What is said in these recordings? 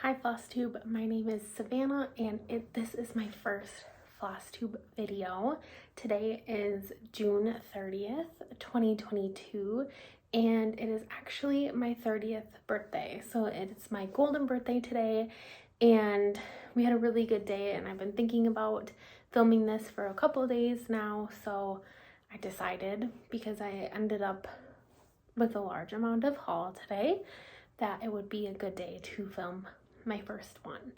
Hi FLOSSTUBE, my name is Savannah and this is my first FLOSSTUBE video. Today is June 30th, 2022 and it is actually my 30th birthday. So it's my golden birthday today and we had a really good day and I've been thinking about filming this for a couple of days now. So I decided, because I ended up with a large amount of haul today, that it would be a good day to film my first one.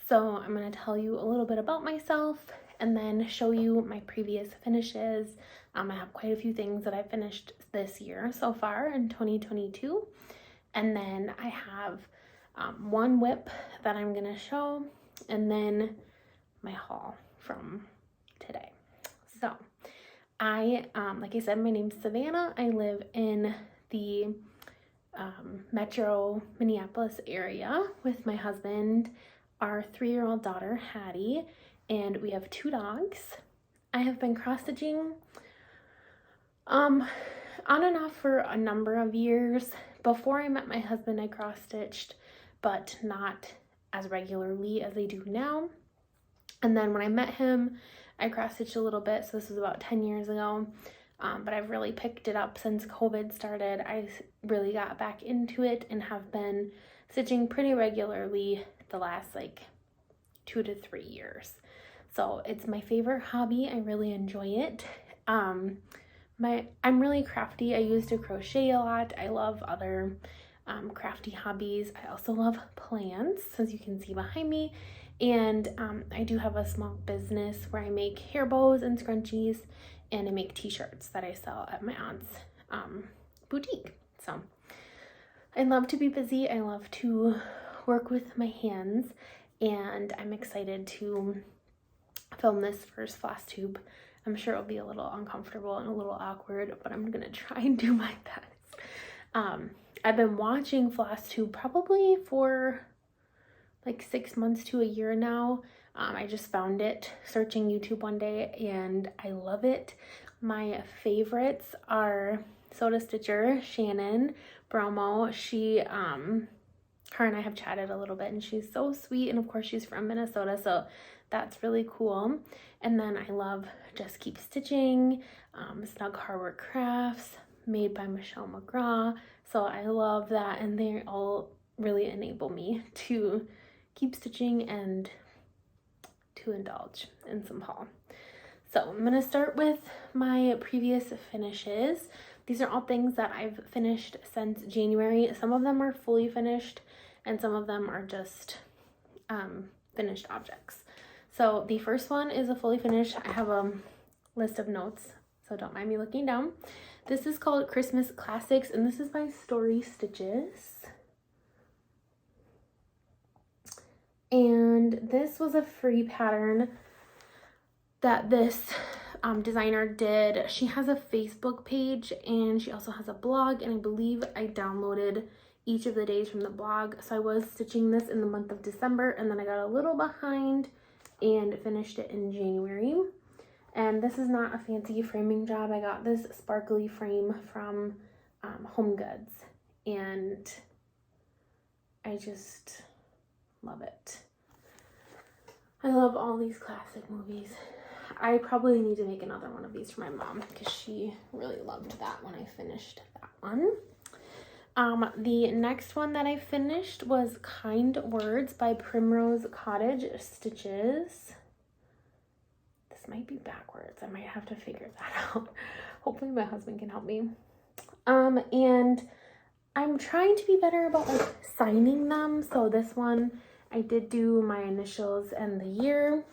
So I'm going to tell you a little bit about myself and then show you my previous finishes. I have quite a few things that I finished this year so far in 2022. And then I have one whip that I'm going to show and then my haul from today. So like I said, my name's Savannah. I live in the metro Minneapolis area with my husband, our 3-year-old daughter Hattie, and we have 2 dogs. I have been cross-stitching on and off for a number of years. Before I met my husband, I cross-stitched, but not as regularly as I do now. And then when I met him, I cross-stitched a little bit, so this was about 10 years ago. But I've really picked it up since COVID started. I really got back into it and have been stitching pretty regularly the last like 2 to 3 years. So it's my favorite hobby. I really enjoy it. I'm really crafty. I used to crochet a lot. I love other crafty hobbies. I also love plants, as you can see behind me. And I do have a small business where I make hair bows and scrunchies, and I make t-shirts that I sell at my aunt's boutique. So I love to be busy. I love to work with my hands, and I'm excited to film this first FLOSSTUBE. I'm sure it'll be a little uncomfortable and a little awkward, but I'm gonna try and do my best. I've been watching FLOSSTUBE probably for like 6 months to a year now. I just found it searching YouTube one day and I love it. My favorites are Soda Stitcher, Shannon Bromo. Her and I have chatted a little bit and she's so sweet, and of course she's from Minnesota, so that's really cool. And then I love Just Keep Stitching, Snug Hardwork Crafts, made by Michelle McGraw. So I love that, and they all really enable me to keep stitching and to indulge in some haul. So I'm going to start with my previous finishes. These are all things that I've finished since January. Some of them are fully finished and some of them are just finished objects. So the first one is a fully finished. I have a list of notes, so don't mind me looking down. This is called Christmas Classics, and this is by Story Stitches. And this was a free pattern that this designer did. She has a Facebook page and she also has a blog, and I believe I downloaded each of the days from the blog. So I was stitching this in the month of December, and then I got a little behind and finished it in January. And this is not a fancy framing job. I got this sparkly frame from Home Goods, and I just love it. I love all these classic movies. I probably need to make another one of these for my mom because she really loved that when I finished that one. The next one that I finished was Kind Words by Primrose Cottage Stitches. This might be backwards. I might have to figure that out. Hopefully my husband can help me. And I'm trying to be better about like signing them. So this one, I did do my initials and the year,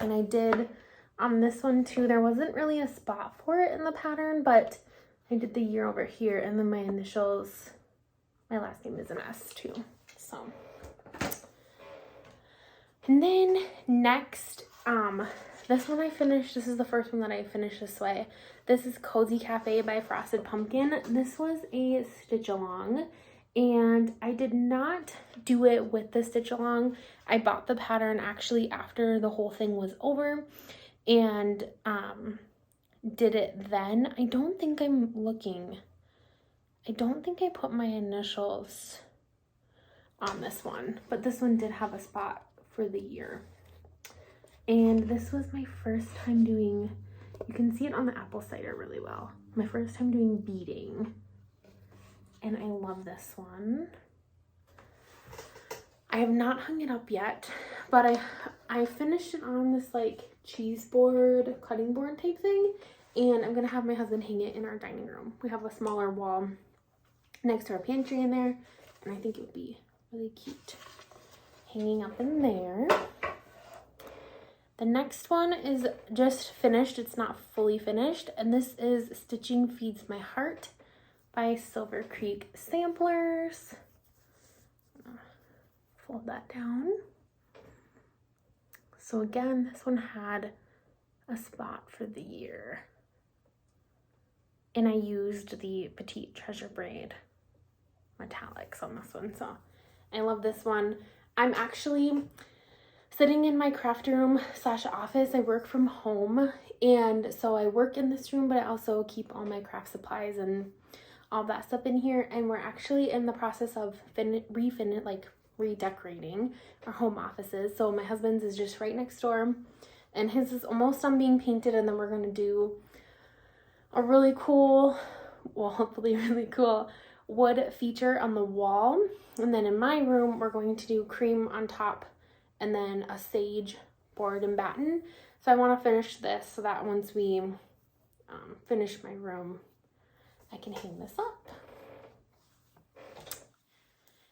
and I did on this one too. There wasn't really a spot for it in the pattern, but I did the year over here, and then my initials, my last name is an S too. So, and then next, this one I finished. This is the first one that I finished this way. This is Cozy Cafe by Frosted Pumpkin. This was a stitch along, and I did not do it with the stitch along. I bought the pattern actually after the whole thing was over and did it then. I don't think I put my initials on this one, but this one did have a spot for the year. And this was my first time doing, you can see it on the apple cider really well, my first time doing beading, and I love this one. I have not hung it up yet, but I finished it on this like cheese board, cutting board type thing, and I'm gonna have my husband hang it in our dining room. We have a smaller wall next to our pantry in there, and I think it would be really cute hanging up in there. The next one is just finished. It's not fully finished, and this is Stitching Feeds My Heart by Silver Creek Samplers. Fold that down. So again, this one had a spot for the year, and I used the Petite Treasure Braid metallics on this one, so I love this one. I'm actually sitting in my craft room / office. I work from home, and so I work in this room, but I also keep all my craft supplies and all that stuff in here, and we're actually in the process of redecorating our home offices. So my husband's is just right next door, and his is almost done being painted, and then we're going to do a really cool, well, hopefully really cool wood feature on the wall. And then in my room, we're going to do cream on top and then a sage board and batten. So I want to finish this so that once we finish my room, I can hang this up.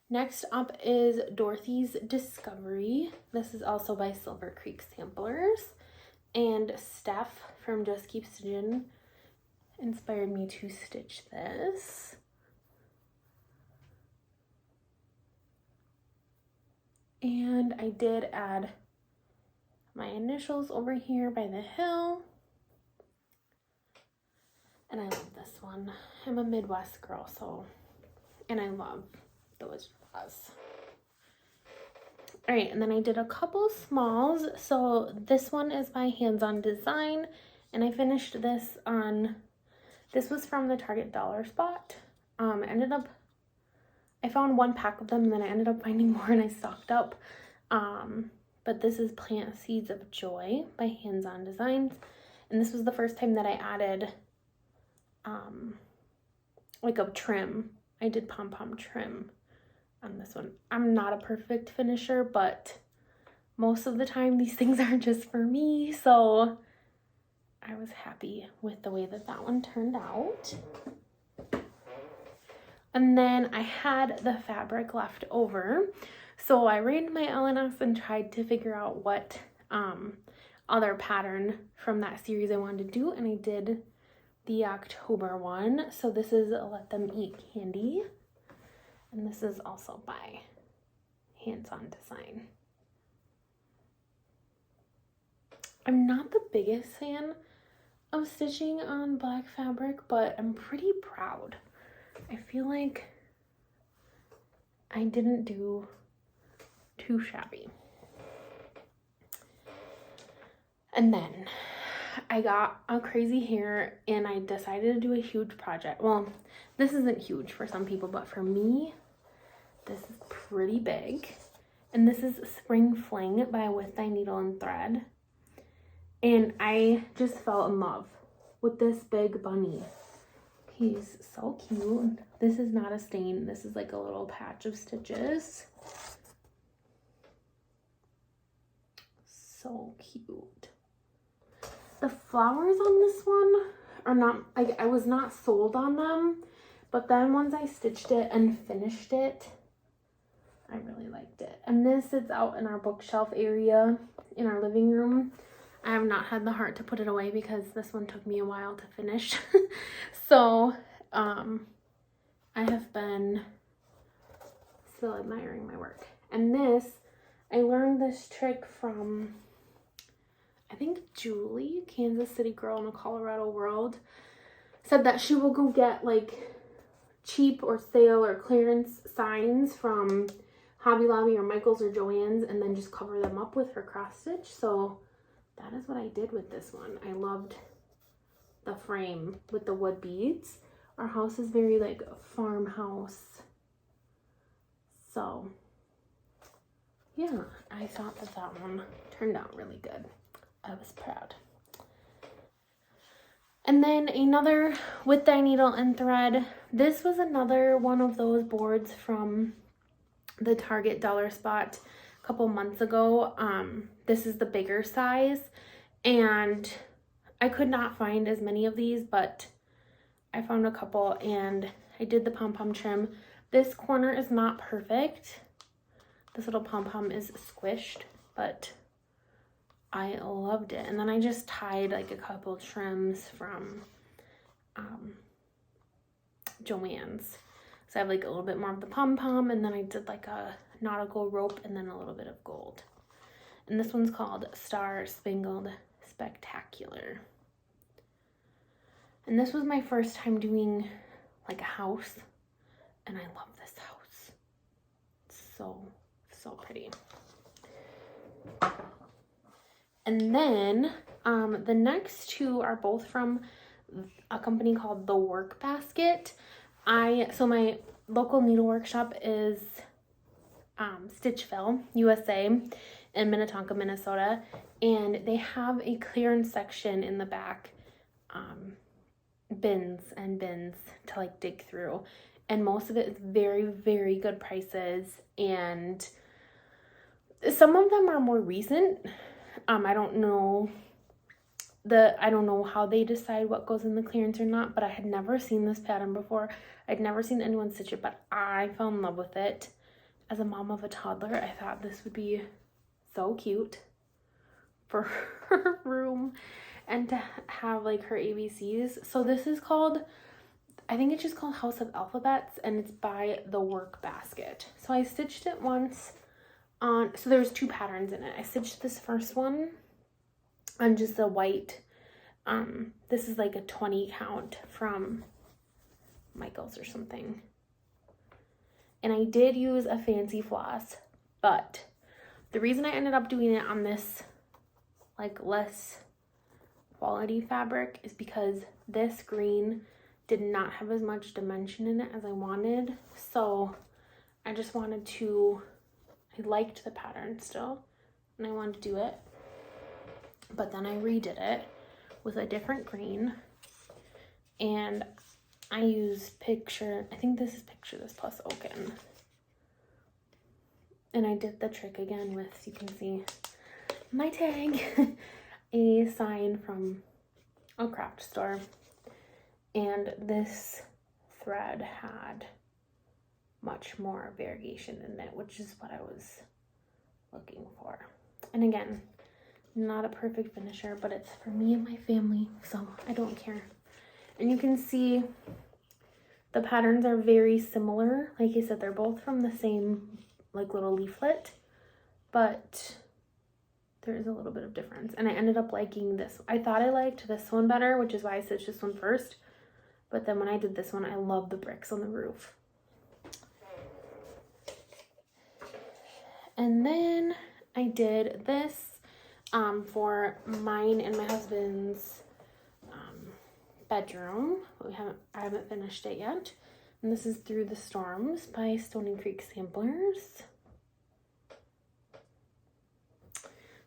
Next up is Dorothy's Discovery. This is also by Silver Creek Samplers, and Steph from Just Keep Stitching inspired me to stitch this. And I did add my initials over here by the hill. And I love this one. I'm a Midwest girl, so, and I love those draws. All right, and then I did a couple smalls. So this one is by Hands On Design, and I finished this on, this was from the Target Dollar Spot. I found one pack of them, and then I ended up finding more, and I stocked up. But this is Plant Seeds of Joy by Hands On Designs, and this was the first time that I added like a trim. I did pom-pom trim on this one. I'm not a perfect finisher, but most of the time these things are just for me, so I was happy with the way that that one turned out. And then I had the fabric left over, so I ran my LNS and tried to figure out what other pattern from that series I wanted to do, and I did the October one. So this is Let Them Eat Candy, and this is also by Hands On Design. I'm not the biggest fan of stitching on black fabric, but I'm pretty proud. I feel like I didn't do too shabby. And then I got a crazy hair, and I decided to do a huge project. Well, this isn't huge for some people, but for me, this is pretty big. And this is Spring Fling by With Thy Needle and Thread. And I just fell in love with this big bunny. He's so cute. This is not a stain. This is like a little patch of stitches. So cute. The flowers on this one are not, I was not sold on them, but then once I stitched it and finished it, I really liked it. And this sits out in our bookshelf area in our living room. I have not had the heart to put it away because this one took me a while to finish. So, I have been still admiring my work. And this, I learned this trick from, I think Julie, Kansas City girl in a Colorado world, said that she will go get like cheap or sale or clearance signs from Hobby Lobby or Michael's or Joann's, and then just cover them up with her cross stitch. So that is what I did with this one. I loved the frame with the wood beads. Our house is very like farmhouse, so yeah, I thought that that one turned out really good. I was proud. And then another with dye needle and thread. This was another one of those boards from the Target dollar spot a couple months ago. This is the bigger size, and I could not find as many of these, but I found a couple, and I did the pom-pom trim. This corner is not perfect. This little pom-pom is squished, but I loved it. And then I just tied like a couple trims from Joann's. So I have like a little bit more of the pom-pom, and then I did like a nautical rope and then a little bit of gold. And this one's called Star Spangled Spectacular. And this was my first time doing like a house, and I love this house. It's so pretty. And then the next two are both from a company called The Work Basket. So my local needle workshop is Stitchville, USA, in Minnetonka, Minnesota, and they have a clearance section in the back, bins to like dig through, and most of it is very, very good prices, and some of them are more recent. I don't know how they decide what goes in the clearance or not, but I had never seen this pattern before. I'd never seen anyone stitch it, but I fell in love with it. As a mom of a toddler, I thought this would be so cute for her room and to have like her ABCs. So this is called, I think it's just called House of Alphabets, and it's by The Work Basket. So I stitched it once on, so there's two patterns in it. I stitched this first one on just a white, this is like a 20 count from Michael's or something. And I did use a fancy floss, but the reason I ended up doing it on this like less quality fabric is because this green did not have as much dimension in it as I wanted. So I just wanted to, I liked the pattern still, and I wanted to do it. But then I redid it with a different green, and I used I think this is Picture This plus Oaken. And I did the trick again with, you can see my tag, a sign from a craft store. And this thread had much more variegation in it, which is what I was looking for. And again, not a perfect finisher, but it's for me and my family, so I don't care. And you can see the patterns are very similar. Like I said, they're both from the same like little leaflet, but there is a little bit of difference. And I ended up liking this. I thought I liked this one better, which is why I stitched this one first. But then when I did this one, I love the bricks on the roof. And then I did this for mine and my husband's bedroom. I haven't finished it yet. And this is Through the Storms by Stony Creek Samplers.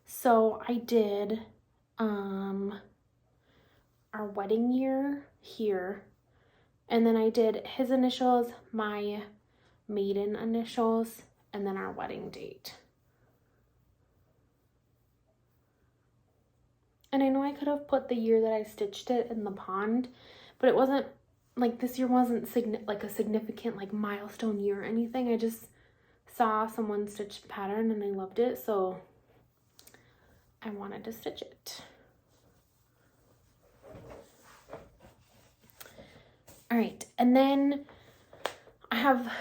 So I did our wedding year here, and then I did his initials, my maiden initials, and then our wedding date. And I know I could have put the year that I stitched it in the pond, but it wasn't, like, this year wasn't like a significant like milestone year or anything. I just saw someone stitch the pattern and I loved it, so I wanted to stitch it. All right, and then I have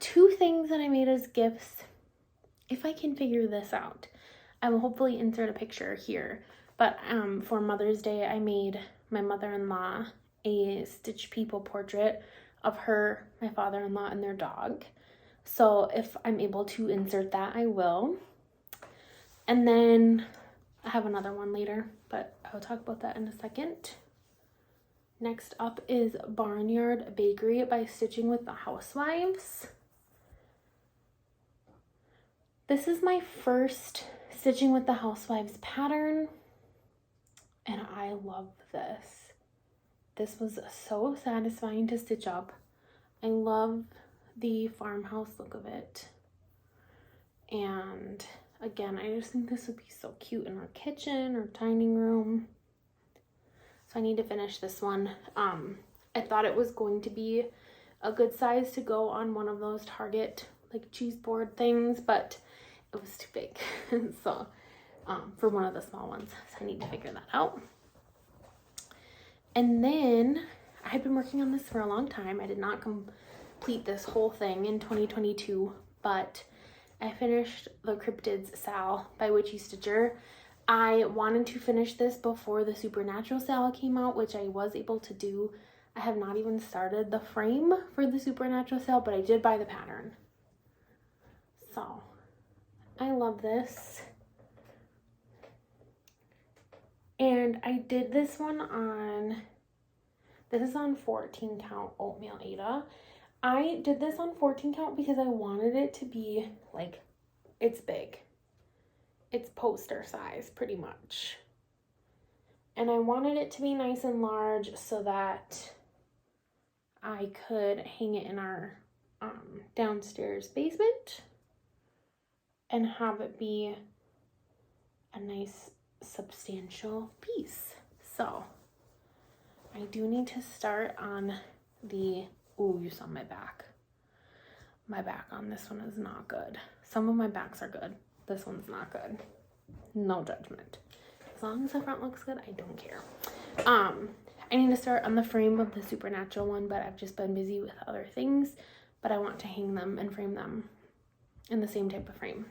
two things that I made as gifts. If I can figure this out, I will hopefully insert a picture here. But for Mother's Day, I made my mother-in-law a Stitch People portrait of her, my father-in-law, and their dog. So if I'm able to insert that, I will. And then I have another one later, but I'll talk about that in a second. Next up is Barnyard Bakery by Stitching with the Housewives. This is my first Stitching with the Housewives pattern, and I love this. This was so satisfying to stitch up. I love the farmhouse look of it. And again, I just think this would be so cute in our kitchen or dining room. So I need to finish this one. I thought it was going to be a good size to go on one of those Target like cheese board things, but it was too big. So for one of the small ones, so I need to figure that out. And then I had been working on this for a long time. I did not complete this whole thing in 2022, but I finished the Cryptids Sal by Witchy Stitcher. I wanted to finish this before the Supernatural Sal came out, which I was able to do. I have not even started the frame for the Supernatural Sal, but I did buy the pattern. So I love this. And I did this one on, this is on 14 count oatmeal Aida. I did this on 14 count because I wanted it to be like, it's big. It's poster size pretty much. And I wanted it to be nice and large so that I could hang it in our downstairs basement and have it be a nice substantial piece. So I do need to start on the, ooh, you saw my back. My back on this one is not good. Some of my backs are good. This one's not good. No judgment. As long as the front looks good, I don't care. I need to start on the frame of the Supernatural one, but I've just been busy with other things. But I want to hang them and frame them in the same type of frame.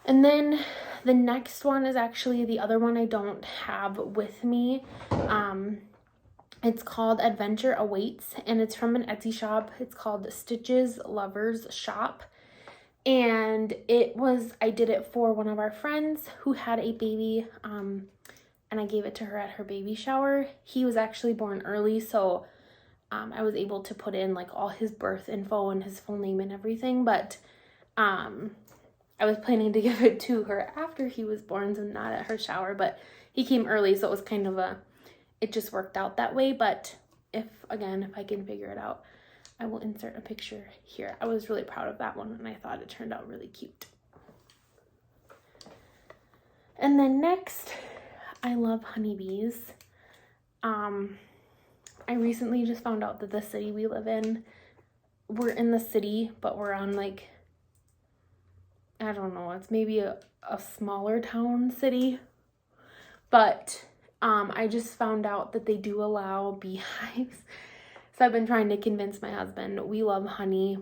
And then the next one is actually the other one I don't have with me. It's called Adventure Awaits, and it's from an Etsy shop. It's called Stitches Lovers Shop. And I did it for one of our friends who had a baby, and I gave it to her at her baby shower. He was actually born early, so I was able to put in like all his birth info and his full name and everything, but I was planning to give it to her after he was born, so not at her shower, but he came early, so it was kind of it just worked out that way. But if I can figure it out, I will insert a picture here. I was really proud of that one, and I thought it turned out really cute. And then next, I love honeybees. I recently just found out that the city we live in, we're in the city, but we're on like, I don't know, it's maybe a smaller town city, but I just found out that they do allow beehives. So I've been trying to convince my husband. We love honey.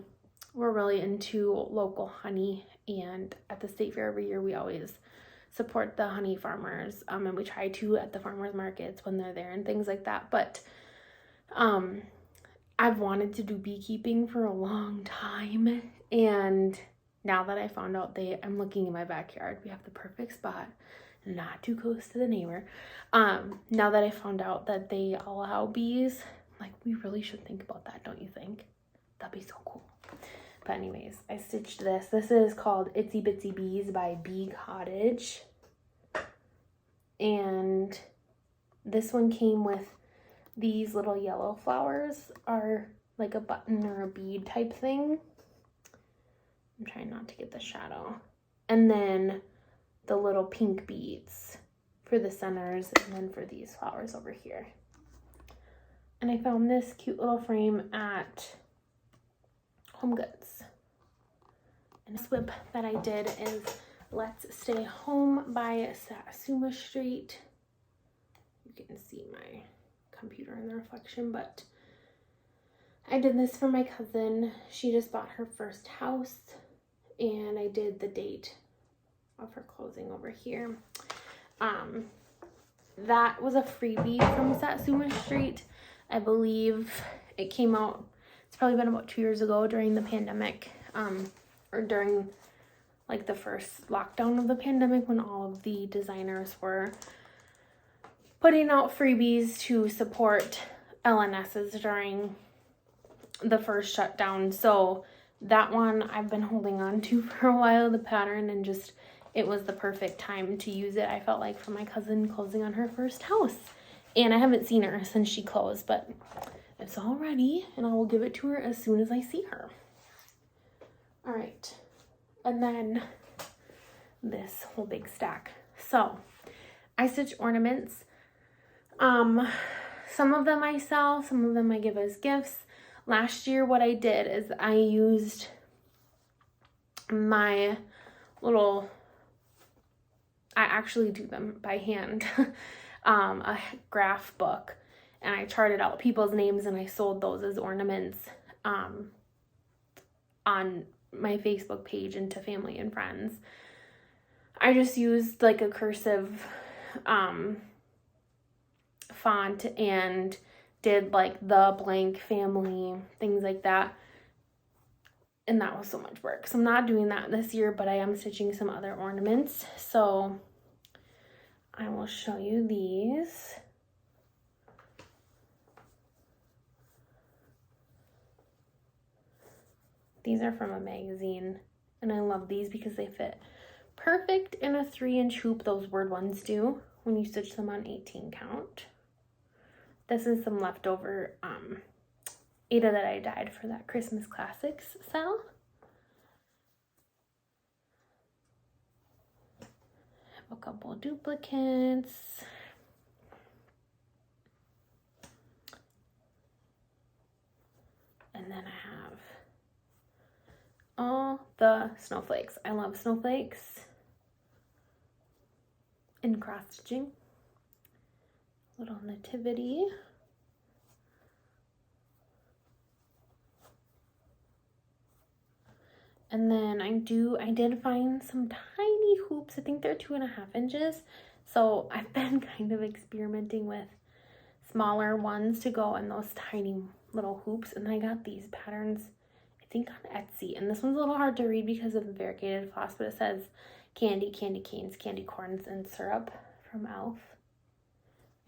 We're really into local honey, and at the state fair every year we always support the honey farmers, and we try to at the farmers markets when they're there and things like that. But I've wanted to do beekeeping for a long time, and now that I found out I'm looking in my backyard, we have the perfect spot, not too close to the neighbor. Now that I found out that they allow bees, like, we really should think about that, don't you think? That'd be so cool. But anyways, I stitched this. This is called Itsy Bitsy Bees by Bee Cottage. And this one came with these little yellow flowers, are like a button or a bead type thing. I'm trying not to get the shadow. And then the little pink beads for the centers, and then for these flowers over here. And I found this cute little frame at Home Goods. And this whip that I did is Let's Stay Home by Satsuma Street. You can see my computer in the reflection, but I did this for my cousin. She just bought her first house, and I did the date of her closing over here. That was a freebie from Satsuma Street. I believe it came out, it's probably been about 2 years ago during the pandemic, or during like the first lockdown of the pandemic, when all of the designers were putting out freebies to support LNSs during the first shutdown. So that one I've been holding on to for a while, the pattern, and just, it was the perfect time to use it, I felt like, for my cousin closing on her first house. And I haven't seen her since she closed, but it's all ready, and I will give it to her as soon as I see her. All right, and then this whole big stack. So I stitch ornaments. Some of them I sell, some of them I give as gifts. Last year, what I did is I used my little, I actually do them by hand, a graph book, and I charted out people's names and I sold those as ornaments on my Facebook page and to family and friends. I just used like a cursive font and did like the blank family, things like that. And that was so much work. So I'm not doing that this year, but I am stitching some other ornaments. So I will show you these. These are from a magazine, and I love these because they fit perfect in a 3-inch hoop. Those word ones do when you stitch them on 18 count. This is some leftover Ada that I dyed for that Christmas Classics sale. Have a couple duplicates. And then I have all the snowflakes. I love snowflakes. And cross stitching. Little nativity. And then I did find some tiny hoops. I think they're 2.5 inches. So I've been kind of experimenting with smaller ones to go in those tiny little hoops. And I got these patterns, I think on Etsy. And this one's a little hard to read because of the variegated floss, but it says candy, candy canes, candy corns, and syrup from Elf.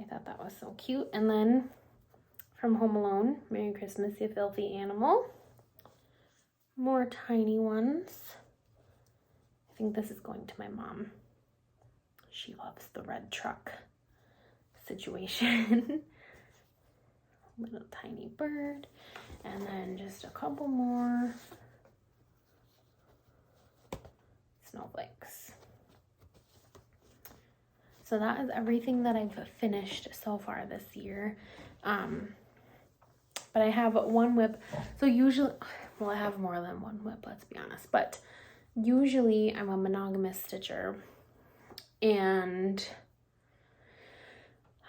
I thought that was so cute. And then from Home Alone, Merry Christmas, you filthy animal. More tiny ones. I think this is going to my mom. She loves the red truck situation. Little tiny bird. And then just a couple more snowflakes. So that is everything that I've finished so far this year. But I have one whip. So usually, well, I have more than one whip, let's be honest. But usually I'm a monogamous stitcher. And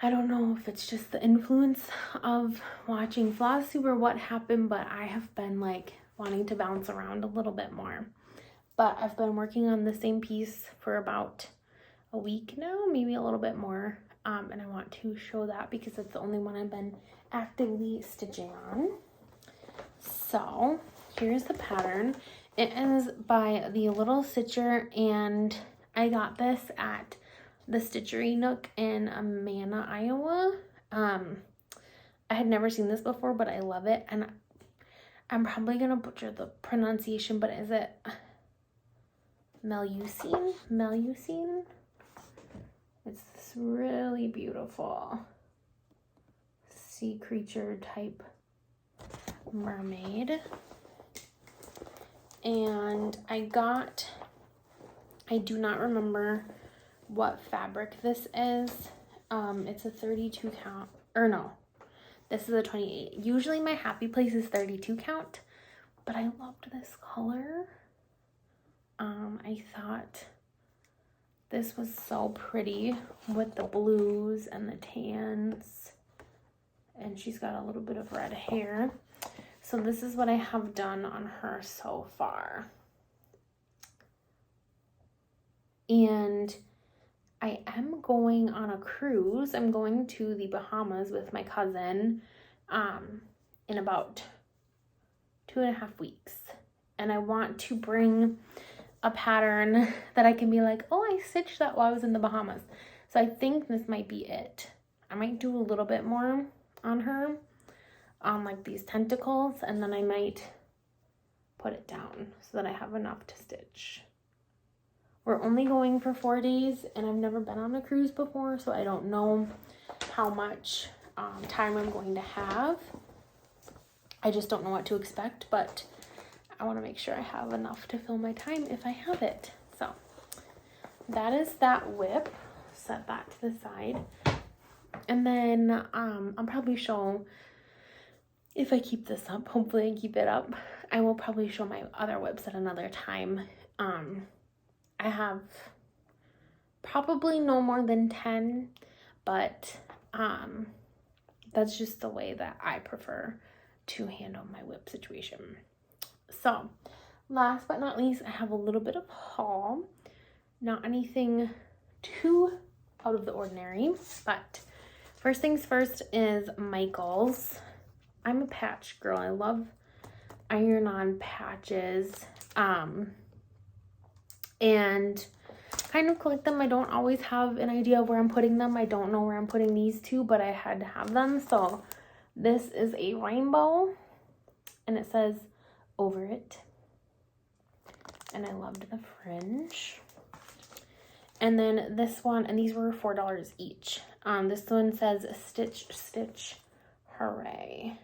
I don't know if it's just the influence of watching FLOSSTUBE or what happened, but I have been like wanting to bounce around a little bit more. But I've been working on the same piece for about a week now, maybe a little bit more, and I want to show that because it's the only one I've been actively stitching on. So here's the pattern. It is by the Little Stitcher, and I got this at the Stitchery Nook in Amana, Iowa. I had never seen this before, but I love it, and I'm probably gonna butcher the pronunciation, but is it Melusine? Melusine? It's this really beautiful sea creature type mermaid. And I do not remember what fabric this is. It's a 32 count, or no, this is a 28. Usually my happy place is 32 count, but I loved this color. I thought this was so pretty with the blues and the tans, and she's got a little bit of red hair. So this is what I have done on her so far. And I am going on a cruise. I'm going to the Bahamas with my cousin in about 2.5 weeks. And I want to bring a pattern that I can be like, oh, I stitched that while I was in the Bahamas. So I think this might be it. I might do a little bit more on her, like these tentacles, and then I might put it down so that I have enough to stitch. We're only going for 4 days, and I've never been on a cruise before, so I don't know how much time I'm going to have. I just don't know what to expect, but I want to make sure I have enough to fill my time if I have it. So that is that whip. Set that to the side. And then I'll probably show, if I keep this up, hopefully I keep it up, I will probably show my other whips at another time. I have probably no more than 10, but that's just the way that I prefer to handle my whip situation. So last but not least, I have a little bit of haul. Not anything too out of the ordinary, but first things first is Michael's. I'm a patch girl. I love iron-on patches, and kind of collect them. I don't always have an idea of where I'm putting them. I don't know where I'm putting these two, but I had to have them. So this is a rainbow, and it says over it, and I loved the fringe. And then this one, and these were $4 each. This one says stitch, stitch, hooray.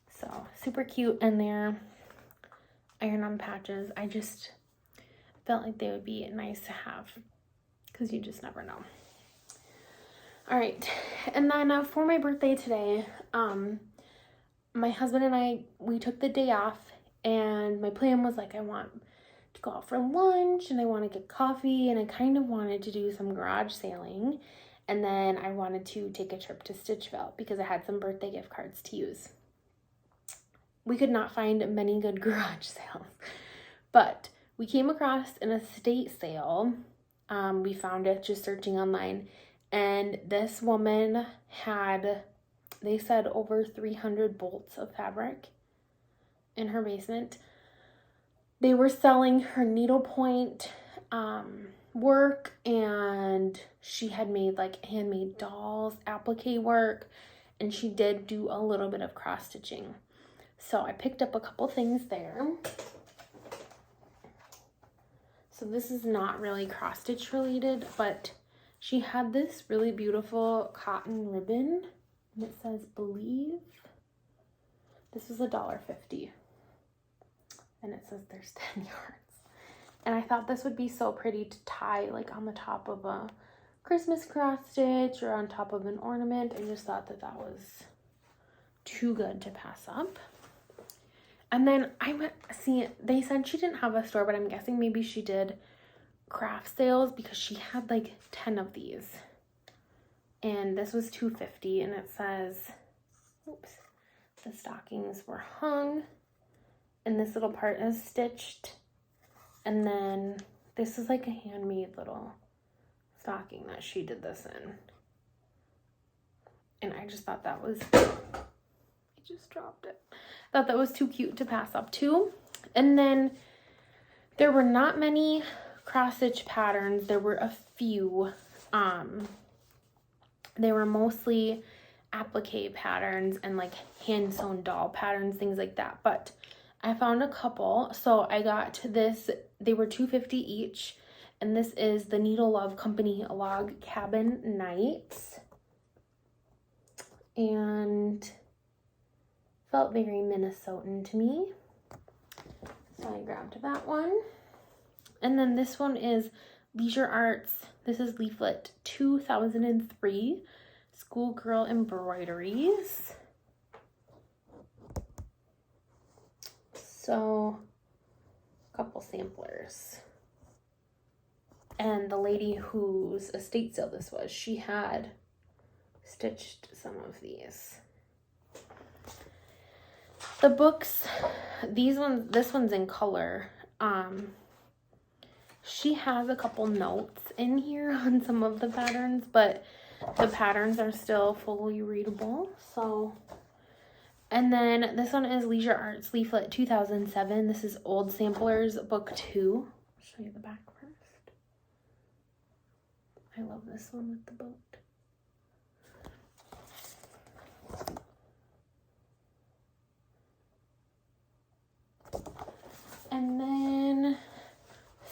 So super cute, and they're iron-on patches. I just felt like they would be nice to have because you just never know. All right, and then for my birthday today, my husband and I, we took the day off, and my plan was like, I want to go out for lunch, and I want to get coffee, and I kind of wanted to do some garage sailing, and then I wanted to take a trip to Stitchville because I had some birthday gift cards to use. We could not find many good garage sales, but we came across an estate sale. We found it just searching online, and this woman had, they said, over 300 bolts of fabric in her basement. They were selling her needlepoint work, and she had made like handmade dolls, applique work, and she did do a little bit of cross stitching. So I picked up a couple things there. So this is not really cross stitch related, but she had this really beautiful cotton ribbon, and it says believe. This was $1.50, and it says there's 10 yards. And I thought this would be so pretty to tie like on the top of a Christmas cross stitch or on top of an ornament. I just thought that that was too good to pass up. And then I went, see, they said she didn't have a store, but I'm guessing maybe she did craft sales because she had like 10 of these. And this was $2.50, and it says, oops, the stockings were hung, and this little part is stitched. And then this is like a handmade little stocking that she did this in. And I just thought that was, I just dropped it. Thought that was too cute to pass up too. And then there were not many cross stitch patterns. There were a few. They were mostly applique patterns and like hand sewn doll patterns, things like that. But I found a couple. So I got this. They were $2.50 each. And this is the Needle Love Company Log Cabin Nights. And felt very Minnesotan to me. So I grabbed that one. And then this one is Leisure Arts. This is leaflet 2003. Schoolgirl Embroideries. So, a couple samplers. And the lady whose estate sale this was, she had stitched some of these. The books, this one's in color. She has a couple notes in here on some of the patterns, but the patterns are still fully readable. So, and then this one is Leisure Arts Leaflet 2007. This is Old Samplers Book 2. I'll show you the back first. I love this one with the boat.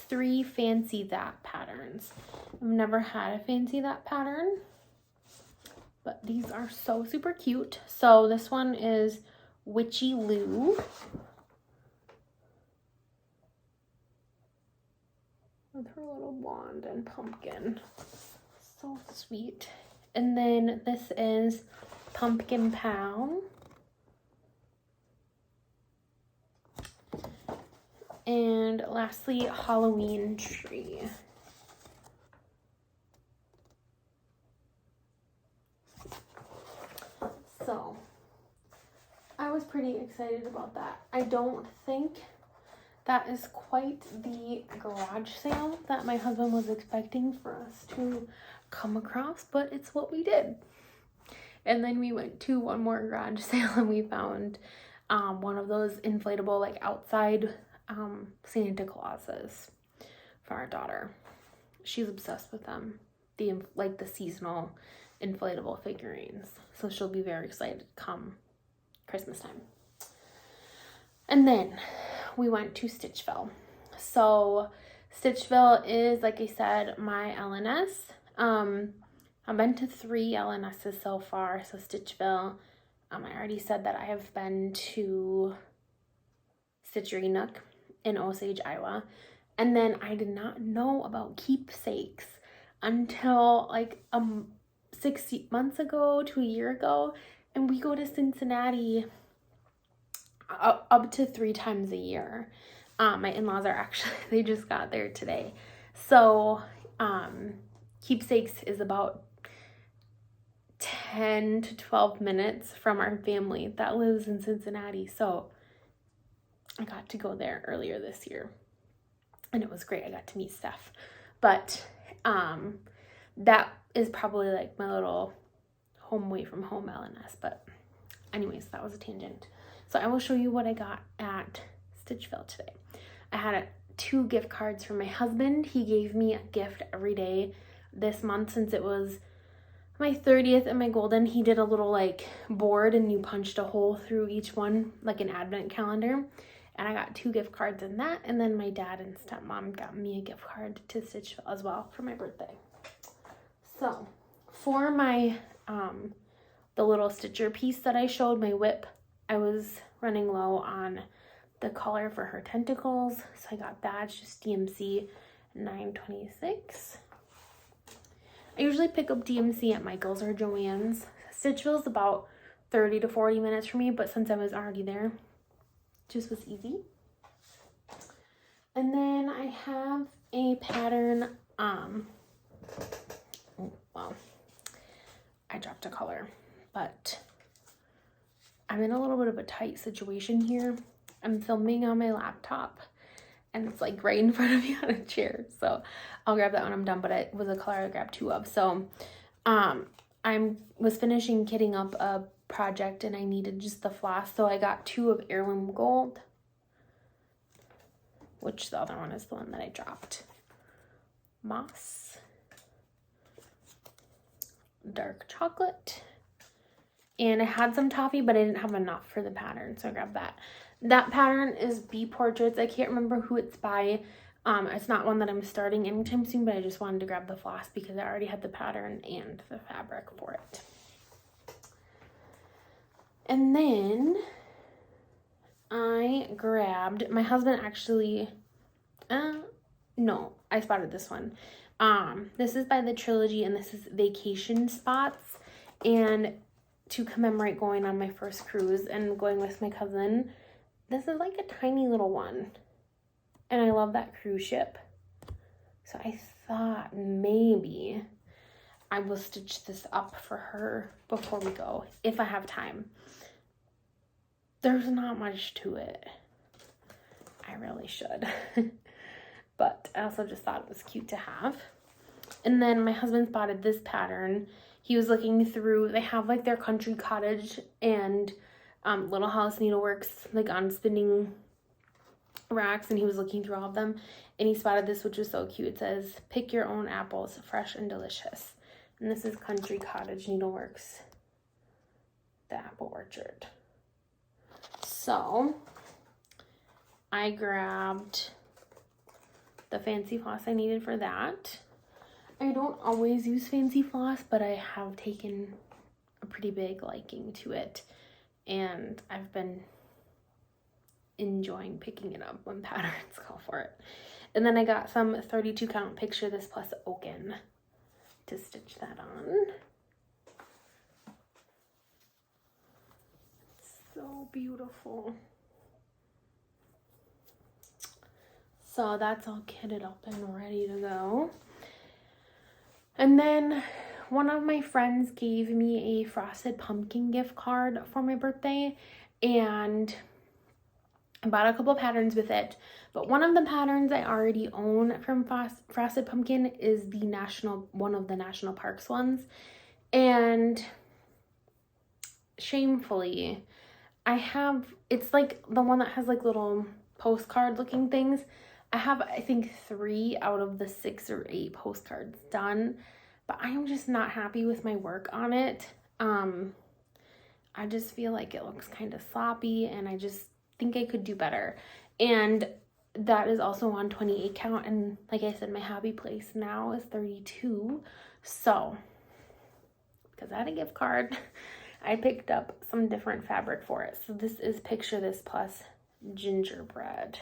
3 Fancy That patterns. I've never had a Fancy That pattern, but these are so super cute. So this one is Witchy Lou. With her little wand and pumpkin. So sweet. And then this is Pumpkin Pal. And lastly, Halloween Tree. So, I was pretty excited about that. I don't think that is quite the garage sale that my husband was expecting for us to come across, but it's what we did. And then we went to one more garage sale and we found one of those inflatable, like outside Santa Clauses for our daughter. She's obsessed with them. The seasonal inflatable figurines. So she'll be very excited come Christmas time. And then we went to Stitchville. So Stitchville is, like I said, my LNS. I've been to 3 LNSs so far. So Stitchville, I already said that I have been to Stitchery Nook in Osage, Iowa. And then I did not know about Keepsakes until like 6 months ago to a year ago. And we go to Cincinnati up to 3 times a year. My in-laws are actually, they just got there today. So Keepsakes is about 10 to 12 minutes from our family that lives in Cincinnati. So I got to go there earlier this year and it was great. I got to meet Steph, but that is probably like my little home away from home LNS. But anyways, that was a tangent. So I will show you what I got at Stitchville today. I had 2 gift cards from my husband. He gave me a gift every day this month since it was my 30th and my golden. He did a little like board and you punched a hole through each one like an advent calendar. And I got 2 gift cards in that. And then my dad and stepmom got me a gift card to Stitchville as well for my birthday. So for my, the little stitcher piece that I showed, my whip, I was running low on the color for her tentacles. So I got that. It's just DMC 926. I usually pick up DMC at Michael's or Joann's. Stitchville's about 30 to 40 minutes for me, but since I was already there, it just was easy. And then I have a pattern, well, I dropped a color, but I'm in a little bit of a tight situation here. I'm filming on my laptop and it's like right in front of me on a chair. So I'll grab that when I'm done, but it was a color I grabbed 2 of. So I was finishing kitting up a project and I needed just the floss. So I got 2 of Heirloom Gold, which the other one is the one that I dropped. Moss, Dark Chocolate, and I had some toffee, but I didn't have enough for the pattern, so I grabbed that. That pattern is Bee Portraits. I can't remember who it's by. It's not one that I'm starting anytime soon, but I just wanted to grab the floss because I already had the pattern and the fabric for it. And then I grabbed, my husband actually, no, I spotted this one. This is by the Trilogy and this is Vacation Spots. And to commemorate going on my first cruise and going with my cousin, this is like a tiny little one. And I love that cruise ship. So I thought maybe I will stitch this up for her before we go, if I have time. There's not much to it. I really should. But I also just thought it was cute to have. And then my husband spotted this pattern. He was looking through, they have like their Country Cottage and Little House Needleworks like on spinning racks, and he was looking through all of them and he spotted this, which is so cute. It says, "Pick your own apples, fresh and delicious." And this is Country Cottage Needleworks, the apple orchard. So I grabbed the fancy floss I needed for that. I don't always use fancy floss, but I have taken a pretty big liking to it, and I've been enjoying picking it up when patterns call for it. And then I got some 32 count Picture This Plus Oaken to stitch that on. It's so beautiful. So that's all kitted up and ready to go. And then one of my friends gave me a Frosted Pumpkin gift card for my birthday, and I bought a couple patterns with it. But one of the patterns I already own from Frosted Pumpkin is one of the national parks ones. And shamefully, it's like the one that has like little postcard looking things. I have, I think, 3 out of the 6 or 8 postcards done, but I am just not happy with my work on it. I just feel like it looks kind of sloppy, and I just think I could do better. And that is also on 28 count, and like I said, my happy place now is 32. So because I had a gift card, I picked up some different fabric for it. So this is Picture This Plus Gingerbread.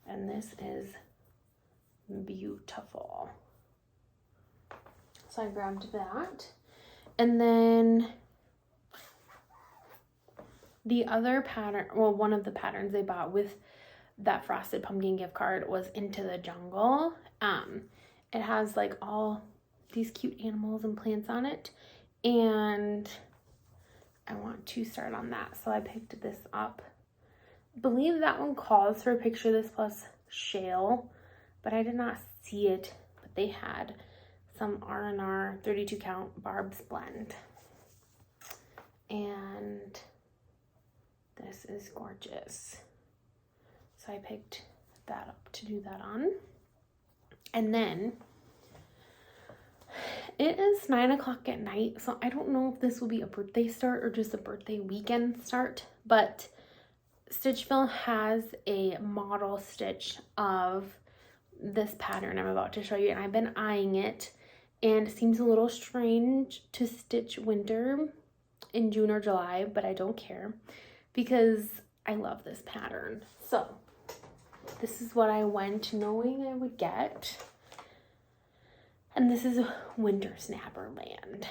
And this is beautiful. So I grabbed that. And then the other pattern, well, one of the patterns I bought with that Frosted Pumpkin gift card was Into the Jungle. It has like all these cute animals and plants on it, and I want to start on that. So I picked this up. I believe that one calls for Picture This Plus Shale, but I did not see it. But they had some R&R 32 count Barb's Blend, and this is gorgeous. So I picked that up to do that on. And then it is 9 o'clock at night, so I don't know if this will be a birthday start or just a birthday weekend start, but Stitchville has a model stitch of this pattern I'm about to show you, and I've been eyeing it, and it seems a little strange to stitch winter in June or July, but I don't care because I love this pattern. So this is what I went knowing I would get. And this is Winter Snapperland.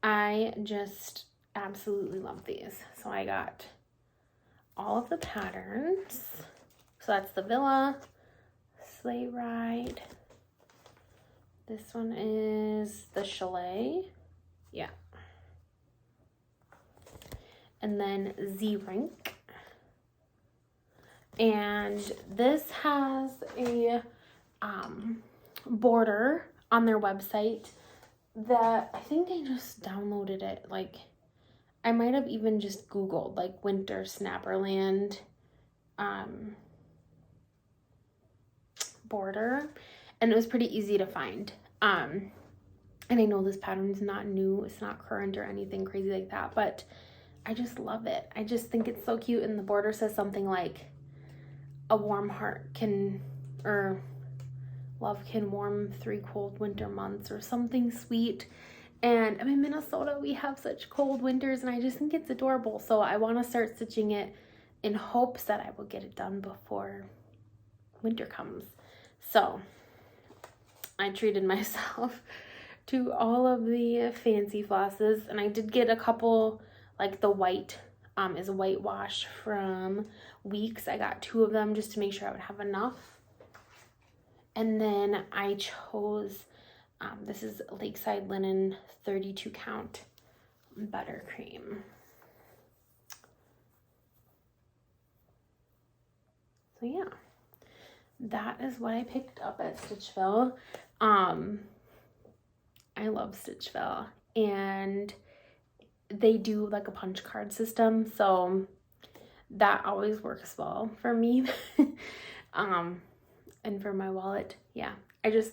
I just absolutely love these. So I got all of the patterns. So that's the Villa, Sleigh Ride. This one is the Chalet. Yeah. And then Z-Rink. And this has a border on their website that I think I just downloaded it. Like, I might have even just Googled like Winter Snapperland border, and it was pretty easy to find. And I know this pattern's not new, it's not current or anything crazy like that, but I just love it. I just think it's so cute, and the border says something like a warm heart can, or love can warm 3 cold winter months, or something sweet. And I'm in Minnesota, we have such cold winters, and I just think it's adorable. So I want to start stitching it in hopes that I will get it done before winter comes. So I treated myself to all of the fancy flosses, and I did get a couple, like the white is a whitewash from Weeks. I got 2 of them just to make sure I would have enough. And then I chose, this is Lakeside Linen 32 count buttercream. So yeah, that is what I picked up at Stitchville. I love Stitchville, and they do like a punch card system, so that always works well for me. And for my wallet. Yeah,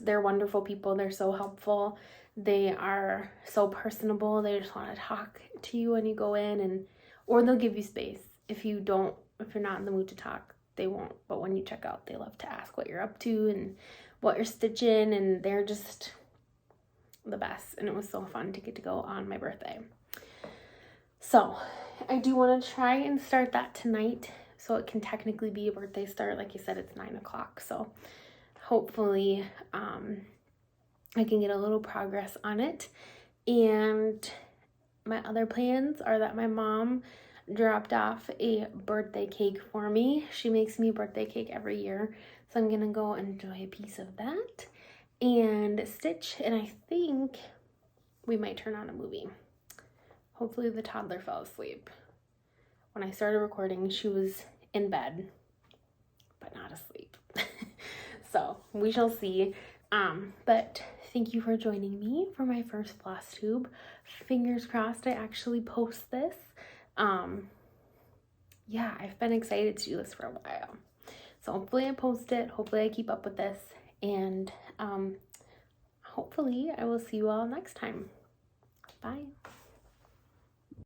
they're wonderful people. They're so helpful. They are so personable. They just want to talk to you when you go in, or they'll give you space if if you're not in the mood to talk, they won't. But when you check out, they love to ask what you're up to and what you're stitching, and they're just the best. And it was so fun to get to go on my birthday. So I do want to try and start that tonight, so it can technically be a birthday start. Like you said, it's 9 o'clock. So hopefully I can get a little progress on it. And my other plans are that my mom dropped off a birthday cake for me. She makes me a birthday cake every year. So I'm going to go enjoy a piece of that and stitch. And I think we might turn on a movie. Hopefully the toddler fell asleep. When I started recording, she was in bed, but not asleep. So we shall see. But thank you for joining me for my first floss tube. Fingers crossed I actually post this. Yeah, I've been excited to do this for a while. So hopefully I post it. Hopefully I keep up with this. And hopefully I will see you all next time. Bye.